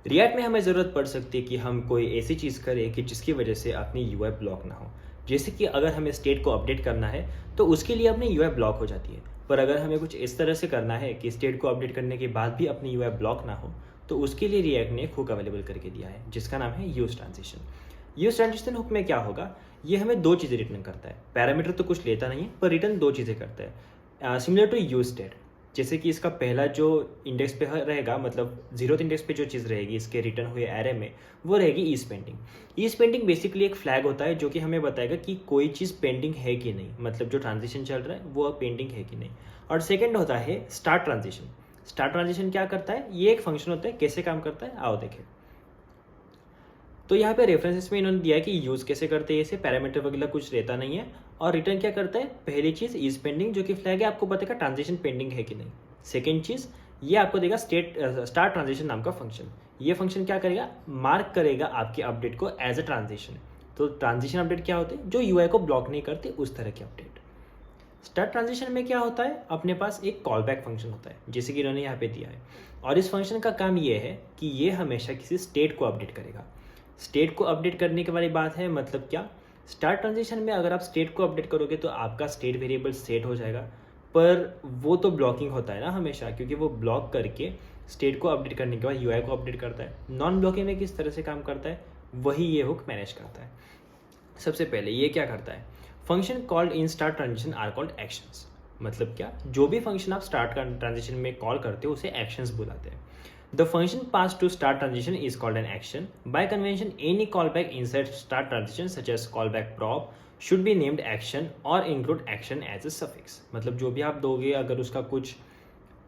React में हमें ज़रूरत पड़ सकती है कि हम कोई ऐसी चीज़ करें कि जिसकी वजह से अपनी यूआई ब्लॉक ना हो। जैसे कि अगर हमें स्टेट को अपडेट करना है तो उसके लिए अपनी यूआई ब्लॉक हो जाती है। पर अगर हमें कुछ इस तरह से करना है कि स्टेट को अपडेट करने के बाद भी अपनी यूआई ब्लॉक ना हो, तो उसके लिए रिएक्ट ने एक हुक अवेलेबल करके दिया है जिसका नाम है use transition. Use transition hook में क्या होगा, ये हमें दो चीज़ें रिटर्न करता है। पैरामीटर तो कुछ लेता नहीं है, पर रिटर्न दो चीज़ें करता है सिमिलर टू यूज स्टेट। जैसे कि इसका पहला जो इंडेक्स पे रहेगा, मतलब 0th इंडेक्स पे जो चीज़ रहेगी इसके रिटर्न हुए एरे में, वो रहेगी is pending. Is pending basically एक फ्लैग होता है जो कि हमें बताएगा कि कोई चीज़ पेंडिंग है कि नहीं, मतलब जो ट्रांजिशन चल रहा है वो पेंडिंग है कि नहीं। और सेकेंड होता है स्टार्ट ट्रांजिशन। स्टार्ट ट्रांजिशन क्या करता है, ये एक फंक्शन होता है। कैसे काम करता है आओ देखें। तो यहाँ पे रेफरेंसेस में इन्होंने दिया है कि यूज़ कैसे करते हैं, इसे पैरामीटर वगैरह कुछ रहता नहीं है। और रिटर्न क्या करता है, पहली चीज़ इज पेंडिंग जो कि फ्लैग है, आपको बताएगा ट्रांजिशन पेंडिंग है कि नहीं। सेकेंड चीज़ ये आपको देगा स्टार्ट ट्रांजिशन नाम का फंक्शन। ये फंक्शन क्या करेगा, मार्क करेगा आपके अपडेट को एज अ ट्रांजिशन। तो ट्रांजिशन अपडेट क्या होते हैं, जो यूआई को ब्लॉक नहीं करते उस तरह के अपडेट। स्टार्ट ट्रांजिशन में क्या होता है, अपने पास एक कॉल बैक फंक्शन होता है जैसे कि इन्होंने यहाँ पे दिया है। और इस फंक्शन का काम ये है कि ये हमेशा किसी स्टेट को अपडेट करेगा। स्टेट को अपडेट करने के वाली बात है, मतलब क्या, स्टार्ट ट्रांजिशन में अगर आप स्टेट को अपडेट करोगे तो आपका स्टेट वेरिएबल सेट हो जाएगा। पर वो तो ब्लॉकिंग होता है ना हमेशा, क्योंकि वो ब्लॉक करके स्टेट को अपडेट करने के बाद यूआई को अपडेट करता है। नॉन ब्लॉकिंग में किस तरह से काम करता है, वही ये हुक मैनेज करता है। सबसे पहले ये क्या करता है, function called in start transition are called actions. मतलब क्या, जो भी फंक्शन आप स्टार्ट ट्रांजिशन में कॉल करते हो उसे एक्शंस बुलाते हैं। The function passed to start transition is called an action. By convention, any callback inside start transition such as callback prop should be named action or include action as a suffix. मतलब जो भी आप दोगे, अगर उसका कुछ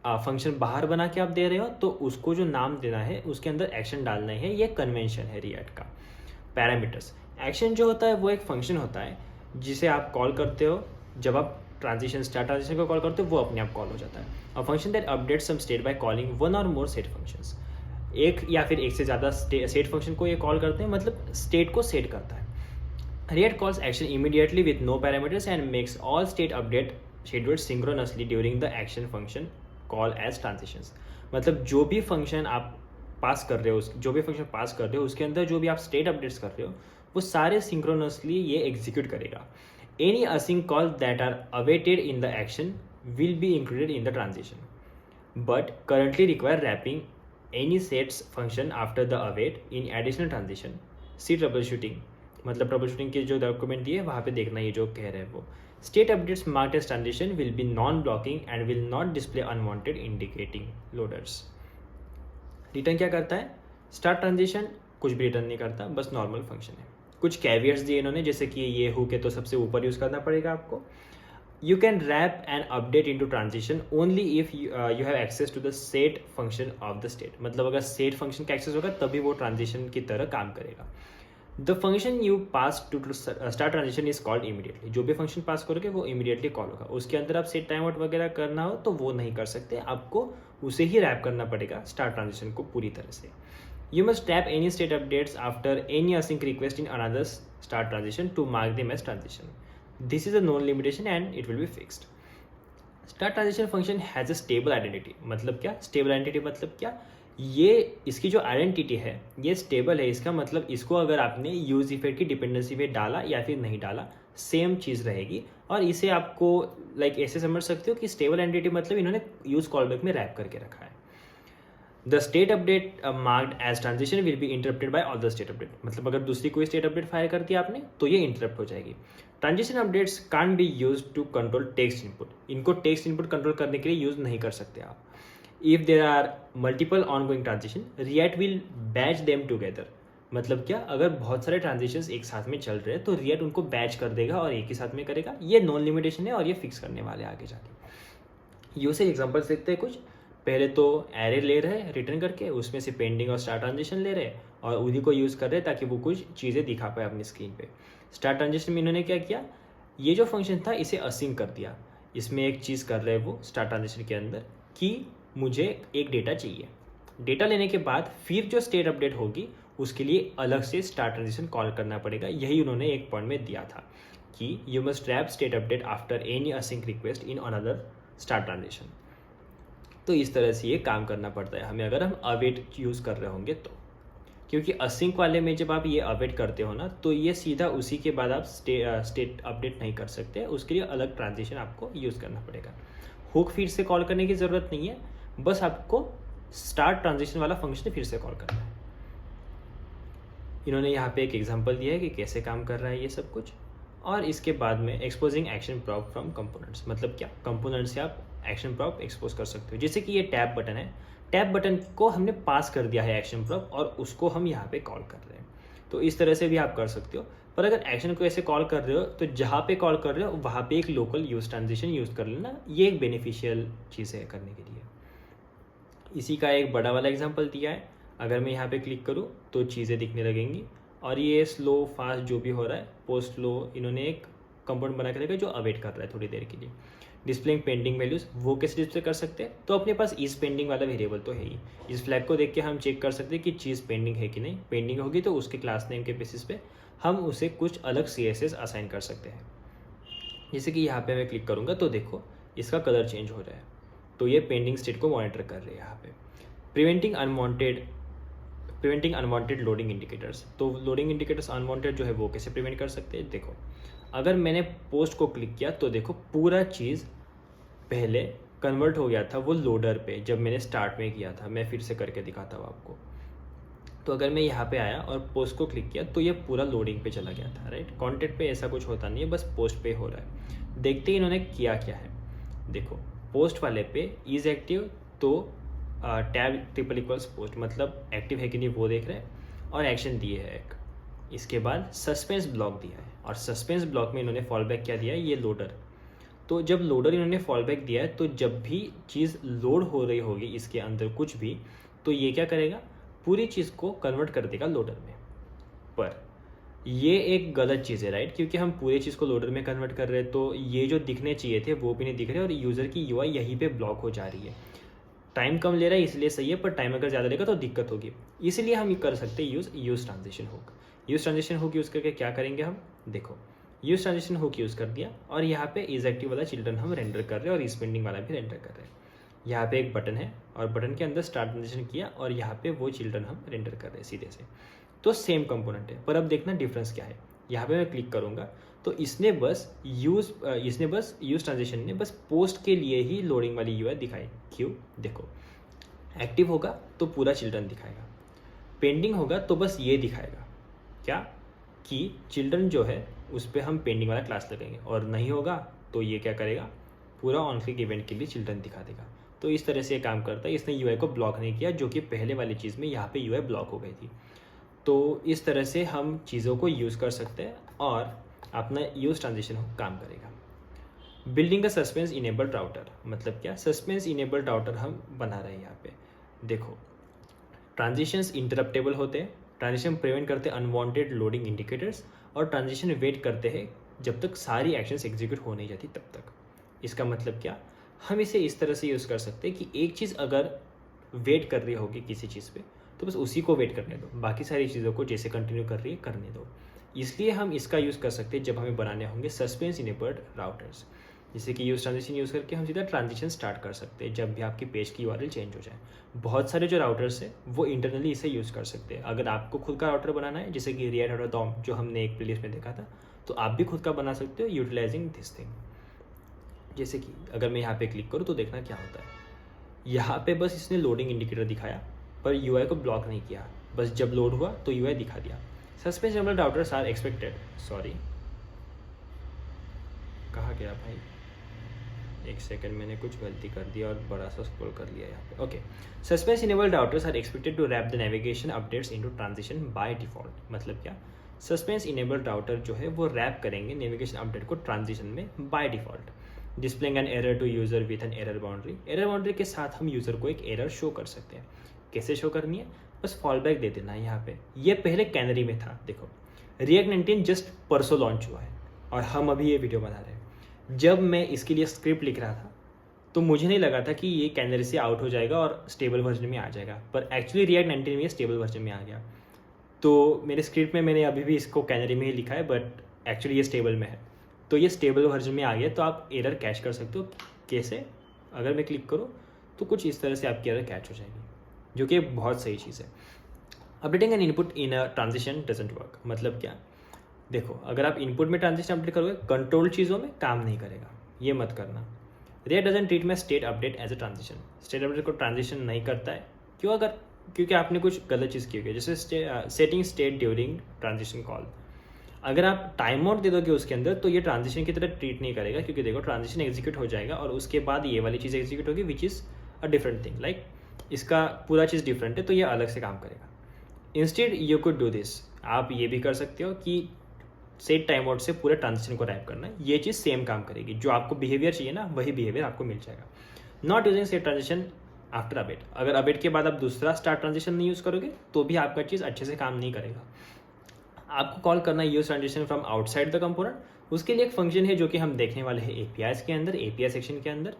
function बाहर बना के आप दे रहे हो तो उसको जो नाम देना है उसके अंदर एक्शन डालना है। ये कन्वेंशन है रिएक्ट का। पैरामीटर्स, एक्शन जो होता है वो एक फंक्शन होता है जिसे आप कॉल करते हो। जब आप स्टार्ट ट्रांजिशन को कॉल करते हो वो अपने आप कॉल हो जाता है। A function that update some state by calling one or more set functions. एक या फिर एक से ज़्यादा सेट फंक्शन को ये कॉल करते हैं, मतलब स्टेट को सेट करता है। React calls action immediately with no parameters and makes all state update scheduled synchronously during the action function call as transitions. मतलब जो भी फंक्शन आप पास कर रहे हो, जो भी फंक्शन पास कर रहे हो उसके अंदर जो भी आप स्टेट अपडेट्स कर रहे हो वो सारे सिंक्रोनसली ये एग्जीक्यूट करेगा। Any async call that are awaited in the action will be included in the transition but currently require wrapping any sets function after the await in additional transition. See troubleshooting, मतलब troubleshooting के जो document दिए वहाँ पे देखना ये जो कह रहे हैं वो। State updates marked as transition will be non blocking and will not display unwanted indicating loaders. Return क्या करता है, स्टार्ट ट्रांजिशन कुछ भी रिटर्न नहीं करता, बस नॉर्मल फंक्शन है। कुछ कैवियर्स दिए इन्होंने, जैसे कि ये हुक है तो सबसे ऊपर यूज़ करना पड़ेगा आपको। You can wrap an update into transition only if you have access to the set function of the state. मतलब अगर set function का access होगा तभी वो transition की तरह काम करेगा। The function you pass to start transition is called immediately. जो भी function pass करोगे वो immediately call होगा। उसके अंदर आप set timeout वगैरह करना हो तो वो नहीं कर सकते, आपको उसे ही wrap करना पड़ेगा start transition को पूरी तरह से। You must wrap any state updates after any async request in another start transition to mark them as transition. This is a known limitation and it will be fixed. Start transition function has a stable identity. मतलब क्या, stable identity मतलब क्या, ये इसकी जो identity है ये stable है। इसका मतलब इसको अगर आपने यूज इफेक्ट की डिपेंडेंसी पे डाला या फिर नहीं डाला सेम चीज़ रहेगी। और इसे आपको ऐसे समझ सकते हो कि स्टेबल आइडेंटिटी मतलब इन्होंने यूज कॉलबैक में रैप करके रखा है। The state update marked as transition will be interrupted by all the state update. मतलब अगर दूसरी कोई स्टेट अपडेट फायर कर दी आपने तो ये इंटरप्ट हो जाएगी। Transition updates can't be use to control text input. इनको टेक्स्ट इनपुट कंट्रोल करने के लिए यूज नहीं कर सकते आप। If there are multiple ongoing transition React will batch them together. मतलब क्या, अगर बहुत सारे ट्रांजिशंस एक साथ में चल रहे हैं तो रिएक्ट उनको बैच कर देगा और एक ही साथ में करेगा। ये नॉन लिमिटेशन है और ये फिक्स करने वाले आगे जाके। यूसेज एग्जाम्पल्स देखते हैं कुछ। पहले तो एरे ले रहे हैं रिटर्न करके, उसमें से पेंडिंग और स्टार्ट ट्रांजिशन ले रहे हैं और उन्हीं को यूज़ कर रहे हैं ताकि वो कुछ चीज़ें दिखा पाए अपनी स्क्रीन पे। स्टार्ट ट्रांजिशन में इन्होंने क्या किया, ये जो फंक्शन था इसे असिंक कर दिया। इसमें एक चीज़ कर रहे हैं वो स्टार्ट ट्रांजिशन के अंदर कि मुझे एक डेटा चाहिए। डेटा लेने के बाद फिर जो स्टेट अपडेट होगी उसके लिए अलग से स्टार्ट ट्रांजिशन कॉल करना पड़ेगा। यही उन्होंने एक पॉइंट में दिया था कि you must wrap state update after any async request in another start transition. तो इस तरह से ये काम करना पड़ता है हमें अगर हम अवेट यूज़ कर रहे होंगे तो। क्योंकि असिंक वाले में जब आप ये अवेट करते हो ना, तो ये सीधा उसी के बाद आप स्टेट अपडेट नहीं कर सकते, उसके लिए अलग ट्रांजिशन आपको यूज़ करना पड़ेगा। हुक फिर से कॉल करने की ज़रूरत नहीं है, बस आपको स्टार्ट ट्रांजिशन वाला फंक्शन फिर से कॉल करना है। इन्होंने यहाँ पे एक एग्जांपल दिया है कि कैसे काम कर रहा है ये सब कुछ। और इसके बाद में exposing action prop from components, मतलब क्या, कंपोनेंट से आप एक्शन प्रॉप एक्सपोज कर सकते हो। जैसे कि ये टैब बटन है, टैब बटन को हमने पास कर दिया है एक्शन प्रॉप और उसको हम यहाँ पे कॉल कर रहे हैं। तो इस तरह से भी आप कर सकते हो। पर अगर एक्शन को ऐसे कॉल कर रहे हो तो जहाँ पे कॉल कर रहे हो वहाँ पे एक लोकल यूज ट्रांजिशन यूज़ कर लेना, ये एक बेनिफिशियल चीज़ है करने के लिए। इसी का एक बड़ा वाला एग्जांपल दिया है। अगर मैं यहाँ पे क्लिक करूँ तो चीज़ें दिखने लगेंगी और ये स्लो फास्ट जो भी हो रहा है, पोस्ट स्लो, इन्होंने एक कंपाउंड बना के रखा है जो अवेट कर रहा है थोड़ी देर के लिए। डिस्प्लेइंग पेंडिंग वैल्यूज़, वो कैसे डिस्प्ले कर सकते हैं, तो अपने पास इस पेंडिंग वाला वेरिएबल तो है ही। इस फ्लैग को देख के हम चेक कर सकते हैं कि चीज़ पेंडिंग है कि नहीं। पेंडिंग होगी तो उसके क्लास नेम के बेसिस पे हम उसे कुछ अलग CSS असाइन कर सकते हैं। जैसे कि यहाँ पे मैं क्लिक करूँगा तो देखो इसका कलर चेंज हो रहा है, तो ये पेंडिंग स्टेट को मॉनिटर कर रही है यहाँ पे। प्रिवेंटिंग अनवांटेड लोडिंग इंडिकेटर्स, तो लोडिंग इंडिकेटर्स अनवांटेड जो है वो कैसे प्रिवेंट कर सकते हैं। देखो अगर मैंने पोस्ट को क्लिक किया तो देखो पूरा चीज़ पहले कन्वर्ट हो गया था वो लोडर पे, जब मैंने स्टार्ट में किया था। मैं फिर से करके दिखाता हूँ आपको। तो अगर मैं यहाँ पे आया और पोस्ट को क्लिक किया तो ये पूरा लोडिंग पे चला गया था, राइट। कंटेंट पे ऐसा कुछ होता नहीं है, बस पोस्ट पे हो रहा है। देखते ही इन्होंने किया क्या है, देखो पोस्ट वाले पे इज एक्टिव, तो टैब ट्रिपल इक्वल्स पोस्ट, मतलब एक्टिव है कि नहीं वो देख रहे हैं, और एक्शन दिए है एक। इसके बाद सस्पेंस ब्लॉक दिया है, और सस्पेंस ब्लॉक में इन्होंने फॉल बैक क्या दिया है, ये लोडर। तो जब लोडर इन्होंने फॉल बैक दिया है तो जब भी चीज़ लोड हो रही होगी इसके अंदर कुछ भी, तो ये क्या करेगा, पूरी चीज़ को कन्वर्ट कर देगा लोडर में। पर ये एक गलत चीज़ है, राइट, क्योंकि हम पूरी चीज़ को लोडर में कन्वर्ट कर रहे हैं, तो ये जो दिखने चाहिए थे वो भी नहीं दिख रहे और यूज़र की UI यहीं पे ब्लॉक हो जा रही है। टाइम कम ले रहा है इसलिए सही है, पर टाइम अगर ज़्यादा लेगा तो दिक्कत होगी। इसलिए हम कर सकते हैं use transition hook. Use transition hook use करके क्या करेंगे हम, देखो यूज़ ट्रांजिशन हुक यूज़ कर दिया और यहाँ पे इज एक्टिव वाला चिल्ड्रन हम रेंडर कर रहे हैं और इस पेंडिंग वाला भी रेंडर कर रहे हैं। यहाँ पे एक बटन है और बटन के अंदर स्टार्ट ट्रांजिशन किया और यहाँ पे वो चिल्ड्रन हम रेंडर कर रहे हैं सीधे से। तो सेम कंपोनेंट है, पर अब देखना डिफरेंस क्या है। यहाँ पे मैं क्लिक करूँगा तो इसने बस यूज़ ट्रांजिशन ने बस पोस्ट के लिए ही लोडिंग वाली UI दिखाई। क्यों, देखो एक्टिव होगा तो पूरा चिल्ड्रन दिखाएगा, पेंडिंग होगा तो बस ये दिखाएगा क्या, कि चिल्ड्रन जो है उस पर हम पेंडिंग वाला क्लास लगाएंगे, और नहीं होगा तो ये क्या करेगा, पूरा ऑन क्लिक इवेंट के लिए चिल्ड्रन दिखा देगा। तो इस तरह से ये काम करता है। इसने UI को ब्लॉक नहीं किया, जो कि पहले वाली चीज़ में यहाँ पे UI ब्लॉक हो गई थी। तो इस तरह से हम चीज़ों को यूज़ कर सकते हैं और अपना यूज़ ट्रांजिशन काम करेगा। बिल्डिंग अ सस्पेंस इनेबल्ड राउटर, मतलब क्या, सस्पेंस इनेबल्ड राउटर हम बना रहे हैं यहाँ पे। देखो ट्रांजिशंस इंटरप्टेबल होते हैं, ट्रांजिशन प्रिवेंट करते हैं अनवांटेड लोडिंग इंडिकेटर्स, और ट्रांजिशन वेट करते हैं जब तक सारी एक्शंस एग्जीक्यूट हो नहीं जाती तब तक। इसका मतलब क्या, हम इसे इस तरह से यूज़ कर सकते हैं कि एक चीज़ अगर वेट कर रही होगी किसी चीज़ पे, तो बस उसी को वेट करने दो, बाकी सारी चीज़ों को जैसे कंटिन्यू कर रही है करने दो। इसलिए हम इसका यूज़ कर सकते हैं जब हमें बनाने होंगे सस्पेंस इनेबल्ड राउटर्स। जैसे कि यूज़ ट्रांजिशन यूज़ करके हम सीधा ट्रांजिशन स्टार्ट कर सकते हैं जब भी आपकी पेज की URL चेंज हो जाए। बहुत सारे जो राउटर्स है वो इंटरनली इसे यूज़ कर सकते हैं। अगर आपको खुद का राउटर बनाना है, जैसे कि react.dom जो हमने एक प्लेलिस्ट में देखा था, तो आप भी खुद का बना सकते हो यूटिलाइजिंग दिस थिंग। जैसे कि अगर मैं यहाँ पे क्लिक करूँ तो देखना क्या होता है। यहाँ पे बस इसने लोडिंग इंडिकेटर दिखाया पर UI को ब्लॉक नहीं किया, बस जब लोड हुआ तो UI दिखा दिया। Suspense enabled routers are expected, sorry कहाँ गया भाई, एक सेकंड, मैंने कुछ गलती कर दिया और बड़ा सा स्क्रॉल कर लिया यहाँ पे। Okay, suspense enabled routers are expected to wrap the navigation updates into transition by default. मतलब क्या, सस्पेंस इनेबल्ड राउटर जो है वो रैप करेंगे नेविगेशन अपडेट को ट्रांजिशन में by default. Displaying an error to user with an error boundary, error boundary के साथ हम यूजर को एक एरर शो कर सकते हैं। कैसे शो करनी है, बस फॉल बैक दे देना है यहाँ पे। ये पहले कैनरी में था, देखो React 19 जस्ट परसों लॉन्च हुआ है और हम अभी ये वीडियो बना रहे हैं। जब मैं इसके लिए स्क्रिप्ट लिख रहा था तो मुझे नहीं लगा था कि ये कैनरी से आउट हो जाएगा और स्टेबल वर्जन में आ जाएगा, पर एक्चुअली React 19 में स्टेबल वर्जन में आ गया। तो मेरे स्क्रिप्ट में मैंने अभी भी इसको कैनरी में ही लिखा है, बट एक्चुअली ये स्टेबल में है। तो ये स्टेबल वर्जन में आ गया, तो आप एरर कैच कर सकते हो। कैसे, अगर मैं क्लिक करूँ तो कुछ इस तरह से आपकी एरर कैच हो जाएगी, जो कि बहुत सही चीज़ है। Updating N input in a transition doesn't work, मतलब क्या? देखो, अगर आप इनपुट में ट्रांजिशन अपडेट करोगे, कंट्रोल चीज़ों में काम नहीं करेगा, ये मत करना। React doesn't treat my state update as a transition, state update को ट्रांजिशन नहीं करता है। क्यों? क्योंकि आपने कुछ गलत चीज़ की हुई है, जैसे setting state during transition call. अगर आप टाइम आउट दे दोगे उसके अंदर, तो ये ट्रांजिशन की तरह ट्रीट नहीं करेगा, क्योंकि देखो ट्रांजिशन एग्जीक्यूट हो जाएगा और उसके बाद ये वाली चीज़ एग्जीक्यूट होगी, which is a different thing. Like इसका पूरा चीज़ डिफरेंट है, तो ये अलग से काम करेगा। Instead you could do this, आप ये भी कर सकते हो कि सेट टाइम आउट से पूरे ट्रांजिशन को रैप करना है, ये चीज़ सेम काम करेगी। जो आपको बिहेवियर चाहिए ना, वही बिहेवियर आपको मिल जाएगा। Not using set transition after abate, अगर अबेट के बाद आप दूसरा स्टार्ट ट्रांजिशन नहीं यूज़ करोगे तो भी आपका चीज़ अच्छे से काम नहीं करेगा। आपको कॉल करना है use transition from outside the component, उसके लिए एक फंक्शन है जो कि हम देखने वाले हैं एपीआईज के अंदर, एपीआई सेक्शन के अंदर,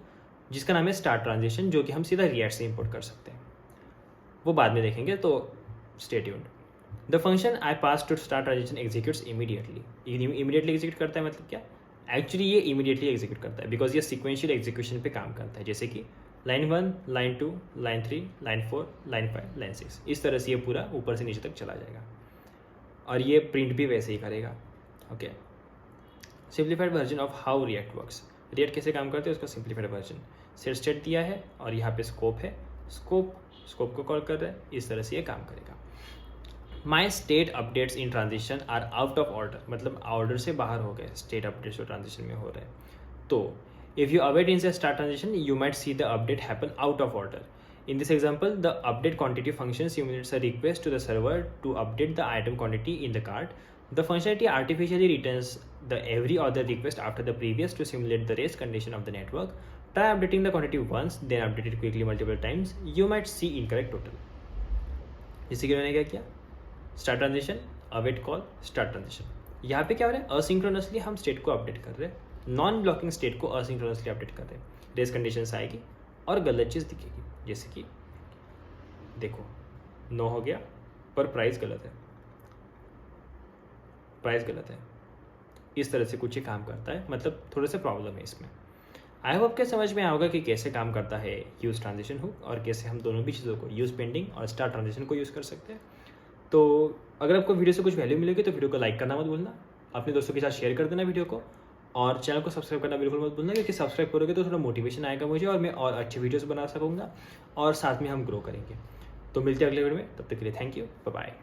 जिसका नाम है स्टार्ट ट्रांजिशन, जो कि हम सीधा रिएक्ट से इंपोर्ट कर सकते हैं। वो बाद में देखेंगे, तो stay tuned. The function I pass to start transition executes immediately, immediately execute करता है, मतलब क्या? एक्चुअली ये इमीडिएटली एग्जीक्यूट करता है, बिकॉज ये सिक्वेंशियल एग्जीक्यूशन पे काम करता है। जैसे कि line 1, line 2, line 3, line 4, line 5, line 6, इस तरह से ये पूरा ऊपर से नीचे तक चला जाएगा। और ये प्रिंट भी वैसे ही करेगा। Okay, simplified version of how react works, react कैसे काम करते हैं उसका सिंप्लीफाइड वर्जन। सेट स्टेट दिया है और यहाँ पे स्कोप है, स्कोप को कॉल कर रहा है, इस तरह से ये काम करेगा। My state updates in transition are out of order, मतलब ऑर्डर से बाहर हो गए स्टेट अपडेट्स जो ट्रांजिशन में हो रहे हैं। तो इफ़ यू अवेट इन से start transition, you might see the update happen out of order. In this example, the update quantity function simulates a request to the server to update the item quantity in the cart. The functionality artificially returns the every other request after the previous to simulate the race condition of the network. Try updating the quantity once, then update it quickly multiple times. You might see incorrect total. इसी के उन्होंने क्या किया? Start transition, await call, start transition. यहाँ पे क्या हो रहा है? असिंक्रोनसली हम स्टेट को अपडेट कर रहे हैं, नॉन ब्लॉकिंग स्टेट को असिंक्रोनसली अपडेट कर रहे हैं। रेस कंडीशन आएगी और गलत चीज़ दिखेगी, जैसे कि देखो 9 हो गया पर प्राइस गलत है, प्राइस गलत है, इस तरह से कुछ ही काम करता है, मतलब थोड़ा सा प्रॉब्लम है इसमें। आई होप के समझ में आएगा कि कैसे काम करता है यूज़ ट्रांजिशन हुक और कैसे हम दोनों भी चीज़ों को यूज़ पेंडिंग और स्टार्ट ट्रांजिशन को यूज़ कर सकते हैं। तो अगर आपको वीडियो से कुछ वैल्यू मिलेगी तो वीडियो को लाइक करना मत भूलना, अपने दोस्तों के साथ शेयर कर देना वीडियो को, और चैनल को सब्सक्राइब करना बिल्कुल मत भूलना, क्योंकि सब्सक्राइब करोगे तो थोड़ा मोटिवेशन आएगा मुझे और मैं और अच्छे वीडियोस बना सकूँगा और साथ में हम ग्रो करेंगे। तो मिलते हैं अगले वीडियो में, तब तक के लिए थैंक यू, बाय बाय।